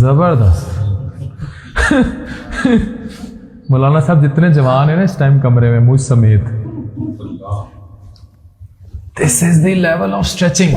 زبردست. مولانا صاحب جتنے جوان ہیں نا اس ٹائم کمرے میں مجھ سمیت, this is the level of stretching.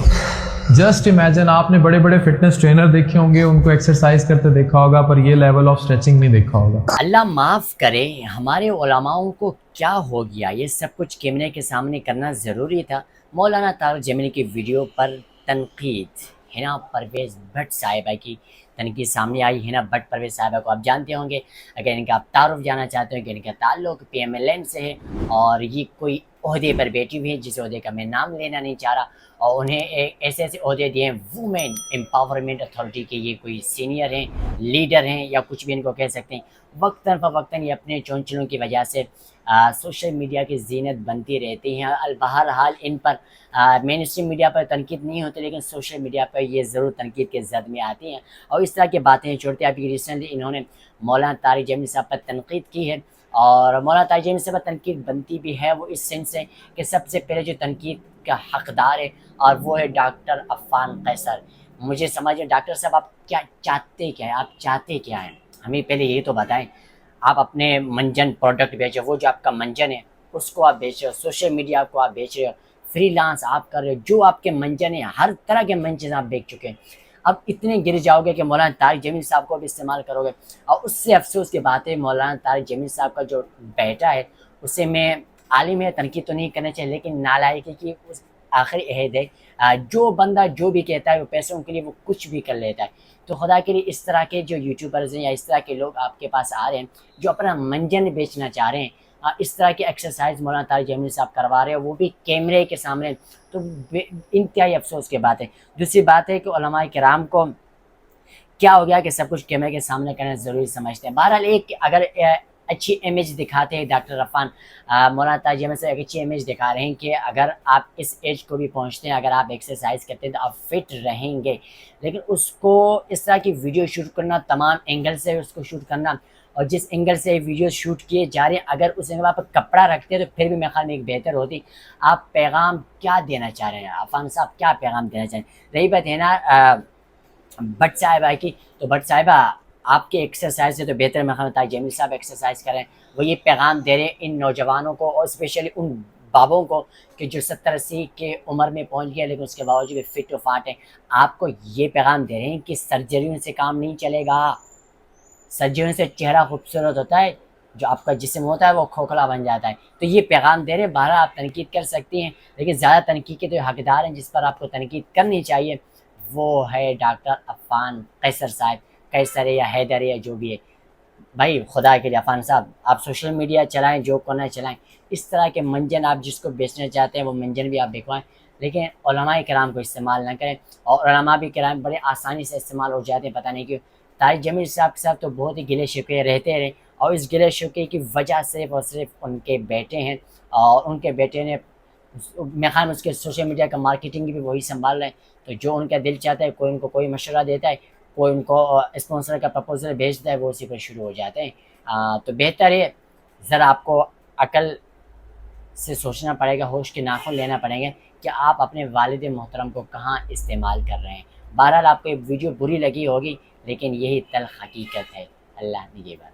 Just imagine, آپ نے بڑے بڑے فٹنس ٹرینر دیکھے ہوں گے, ان کو ایکسرسائز کرتے دیکھا ہوگا, پر یہ لیول آف اسٹریچنگ نہیں دیکھا ہوگا. اللہ معاف کرے, ہمارے علماؤں کو کیا ہو گیا, یہ سب کچھ کیمرے کے سامنے کرنا ضروری تھا. مولانا طارق جمیلی کی ویڈیو پر تنقید, ہنا پرویز بھٹ صاحبہ کی تنقید سامنے آئی. ہنا بھٹ پرویز صاحبہ کو آپ جانتے ہوں گے, اگر ان کا آپ تعارف جانا چاہتے ہیں کہ ان کا تعلق پی ایم ایل این سے ہے, اور یہ کوئی عہدے پر بیٹھی ہوئی ہے جس عہدے کا میں نام لینا نہیں چاہ رہا, اور انہیں ایسے ایسے عہدے دیے ہیں وومین امپاورمنٹ اتھارٹی کے. یہ کوئی سینئر ہیں, لیڈر ہیں, یا کچھ بھی ان کو کہہ سکتے ہیں. وقتاً فوقتاً یہ اپنے چونچلوں کی وجہ سے سوشل میڈیا کی زینت بنتی رہتی ہیں. بہرحال ان پر مین اسٹریم میڈیا پر تنقید نہیں ہوتی, لیکن سوشل میڈیا پر یہ ضرور تنقید کے زد میں آتی ہیں, اور اس طرح کی باتیں چھوڑتے ہیں. ابھی ریسنٹلی انہوں نے مولانا طارق جمیلی صاحب پر تنقید کی ہے, اور مولانا طارق جمیلی صاحب پر تنقید بنتی بھی ہے وہ اس سینس سے کہ سب سے پہلے جو تنقید کا حقدار ہے, اور وہ ہے ڈاکٹر عفان قیصر. مجھے سمجھیں ڈاکٹر صاحب آپ کیا چاہتے کیا ہیں, آپ چاہتے کیا ہیں, ہمیں پہلے یہ تو بتائیں. آپ اپنے منجن پروڈکٹ بیچ رہے ہو, وہ جو آپ کا منجن ہے اس کو آپ بیچ رہے ہو, سوشل میڈیا کو آپ بیچ رہے ہو, فری لانس آپ کر رہے ہو, جو آپ کے منجن ہیں ہر طرح کے منجن آپ بیچ چکے ہیں. اب اتنے گر جاؤ گے کہ مولانا طارق جمیلی صاحب کو بھی استعمال کرو گے. اور اس سے افسوس کی بات ہے, مولانا طارق جمیلی صاحب کا جو بیٹا ہے اسے میں عالم ہے, تنقید تو نہیں کرنا چاہیے, لیکن نالائقی کی اس آخری عہد ہے. جو بندہ جو بھی کہتا ہے وہ پیسوں کے لیے وہ کچھ بھی کر لیتا ہے. تو خدا کے لیے اس طرح کے جو یوٹیوبرز ہیں یا اس طرح کے لوگ آپ کے پاس آ رہے ہیں جو اپنا منجن بیچنا چاہ رہے ہیں, اس طرح کی ایکسرسائز مولانا طارق جمیلی صاحب کروا رہے ہیں, وہ بھی کیمرے کے سامنے, تو انتہائی افسوس کی بات ہے. دوسری بات ہے کہ علماء کرام کو کیا ہو گیا کہ سب کچھ کیمرے کے سامنے کرنا ضروری سمجھتے ہیں. بہرحال ایک اگر اچھی امیج دکھاتے ہیں ڈاکٹر عفان, مولانا طارق جمیلی سے ایک اچھی امیج دکھا رہے ہیں کہ اگر آپ اس ایج کو بھی پہنچتے ہیں, اگر آپ ایکسرسائز کرتے ہیں تو آپ فٹ رہیں گے. لیکن اس کو اس طرح کی ویڈیو شوٹ کرنا, تمام اینگل سے اس کو شوٹ کرنا, اور جس اینگل سے ویڈیو شوٹ کیے جا رہے ہیں, اگر اس اینگل پر کپڑا رکھتے ہیں تو پھر بھی میرے خیال میں ایک بہتر ہوتی. آپ پیغام کیا دینا چاہ رہے ہیں عفان صاحب, کیا پیغام دینا چاہ رہے ہیں؟ رہی بات ہے نا بٹ صاحبہ کی, تو بٹ صاحبہ آپ کے ایکسرسائز سے تو بہتر میں طارق جمیلی صاحب ایکسرسائز کریں. وہ یہ پیغام دے رہے ہیں ان نوجوانوں کو, اور اسپیشلی ان بابوں کو کہ جو 70-80 کے عمر میں پہنچ گیا لیکن اس کے باوجود بھی فٹ و فاٹ ہیں. آپ کو یہ پیغام دے رہے ہیں کہ سرجریوں سے کام نہیں چلے گا. سرجریوں سے چہرہ خوبصورت ہوتا ہے, جو آپ کا جسم ہوتا ہے وہ کھوکھلا بن جاتا ہے. تو یہ پیغام دے رہے ہیں. بہرحال آپ تنقید کر سکتی ہیں, لیکن زیادہ تنقید کے جو حقدار ہیں جس پر آپ کو تنقید کرنی چاہیے وہ ہے ڈاکٹر عفان قیصر صاحب. قیصر ہے یا حیدر ہے یا جو بھی ہے, بھائی خدا کے لیے عفان صاحب آپ سوشل میڈیا چلائیں, جو کرنا چلائیں. اس طرح کے منجن آپ جس کو بیچنا چاہتے ہیں وہ منجن بھی آپ بکوائیں, لیکن علماء کرام کو استعمال نہ کریں. اور علماء بھی کرام بڑے آسانی سے استعمال ہو جاتے ہیں, پتہ نہیں کیوں. طارق جمیلی صاحب کے ساتھ تو بہت ہی گلے شکوے رہتے رہے, اور اس گلے شکوے کی وجہ صرف اور صرف ان کے بیٹے ہیں, اور ان کے بیٹے نے میں خیال اس کے سوشل میڈیا کا مارکیٹنگ بھی وہی سنبھال رہے ہیں. تو جو ان کا دل چاہتا ہے, کوئی ان کو کوئی مشورہ دیتا ہے, کوئی ان کو اسپانسر کا پرپوزل بھیجتا ہے, وہ اسی پر شروع ہو جاتے ہیں. تو بہتر ہے ذرا آپ کو عقل سے سوچنا پڑے گا, ہوش کے ناخن لینا پڑیں گے کہ آپ اپنے والد محترم کو کہاں استعمال کر رہے ہیں. بہرحال آپ کو یہ ویڈیو بری لگی ہوگی, لیکن یہی تلخ حقیقت ہے. اللہ نگہبان.